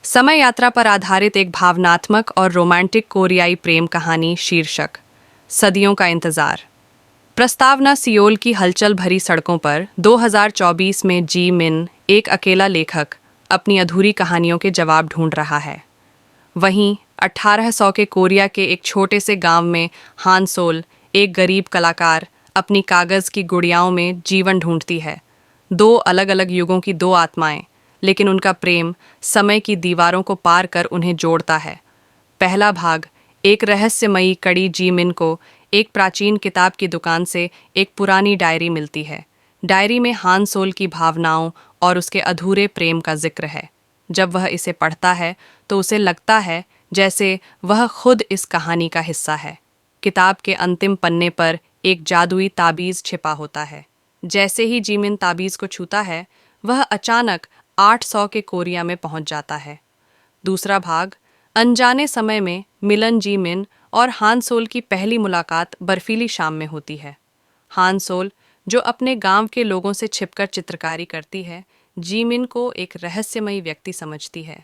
समय यात्रा पर आधारित एक भावनात्मक और रोमांटिक कोरियाई प्रेम कहानी शीर्षक सदियों का इंतजार। प्रस्तावना सियोल की हलचल भरी सड़कों पर 2024 में जी मिन, एक अकेला लेखक, अपनी अधूरी कहानियों के जवाब ढूंढ रहा है। वहीं 1800 के कोरिया के एक छोटे से गांव में हान सोल, एक गरीब कलाकार, अपनी कागज की गुड़ियाओं में जीवन ढूंढती है। दो अलग अलग युगों की दो आत्माएं, लेकिन उनका प्रेम समय की दीवारों को पार कर उन्हें जोड़ता है। पहला भाग। एक रहस्यमयी कड़ी जी मिन को एक प्राचीन किताब की दुकान से एक पुरानी डायरी मिलती है। डायरी में हान सोल की भावनाओं और उसके अधूरे प्रेम का जिक्र है। जब वह इसे पढ़ता है तो उसे लगता है जैसे वह खुद इस कहानी का हिस्सा है। किताब के अंतिम पन्ने पर एक जादुई ताबीज छिपा होता है। जैसे ही जीमिन ताबीज को छूता है, वह अचानक 800 के कोरिया में पहुंच जाता है। दूसरा भाग। अनजाने समय में मिलन जी मिन और हान सोल की पहली मुलाकात बर्फीली शाम में होती है। हान सोल, जो अपने गांव के लोगों से छिपकर चित्रकारी करती है, जी मिन को एक रहस्यमयी व्यक्ति समझती है।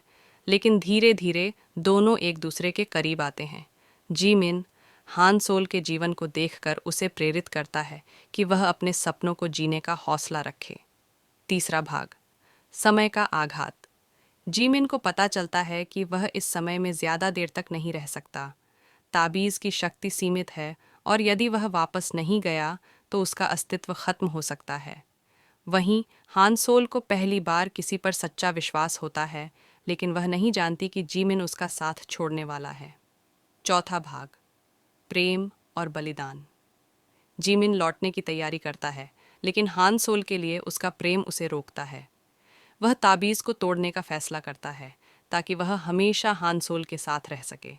लेकिन धीरे धीरे दोनों एक दूसरे के करीब आते हैं। जी मिन हान सोल के जीवन को देखकर उसे प्रेरित करता है कि वह अपने सपनों को जीने का हौसला रखे। तीसरा भाग। समय का आघात। जीमिन को पता चलता है कि वह इस समय में ज्यादा देर तक नहीं रह सकता। ताबीज की शक्ति सीमित है और यदि वह वापस नहीं गया तो उसका अस्तित्व खत्म हो सकता है। वहीं हान सोल को पहली बार किसी पर सच्चा विश्वास होता है, लेकिन वह नहीं जानती कि जीमिन उसका साथ छोड़ने वाला है। चौथा भाग। प्रेम और बलिदान। जीमिन लौटने की तैयारी करता है, लेकिन हान सोल के लिए उसका प्रेम उसे रोकता है। वह ताबीज को तोड़ने का फैसला करता है ताकि वह हमेशा हान सोल के साथ रह सके।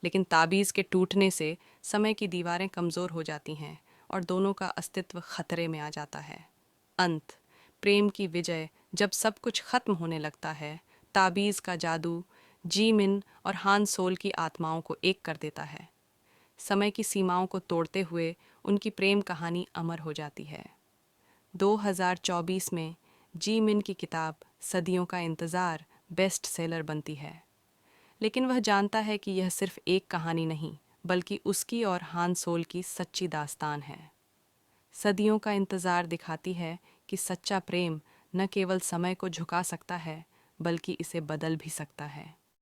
लेकिन ताबीज के टूटने से समय की दीवारें कमजोर हो जाती हैं और दोनों का अस्तित्व खतरे में आ जाता है। अंत। प्रेम की विजय। जब सब कुछ खत्म होने लगता है, ताबीज का जादू जी मिन और हान सोल की आत्माओं को एक कर देता है। समय की सीमाओं को तोड़ते हुए उनकी प्रेम कहानी अमर हो जाती है। 2024 में जी मिन की किताब सदियों का इंतज़ार बेस्ट सेलर बनती है। लेकिन वह जानता है कि यह सिर्फ एक कहानी नहीं, बल्कि उसकी और हान सोल की सच्ची दास्तान है। सदियों का इंतज़ार दिखाती है कि सच्चा प्रेम न केवल समय को झुका सकता है, बल्कि इसे बदल भी सकता है।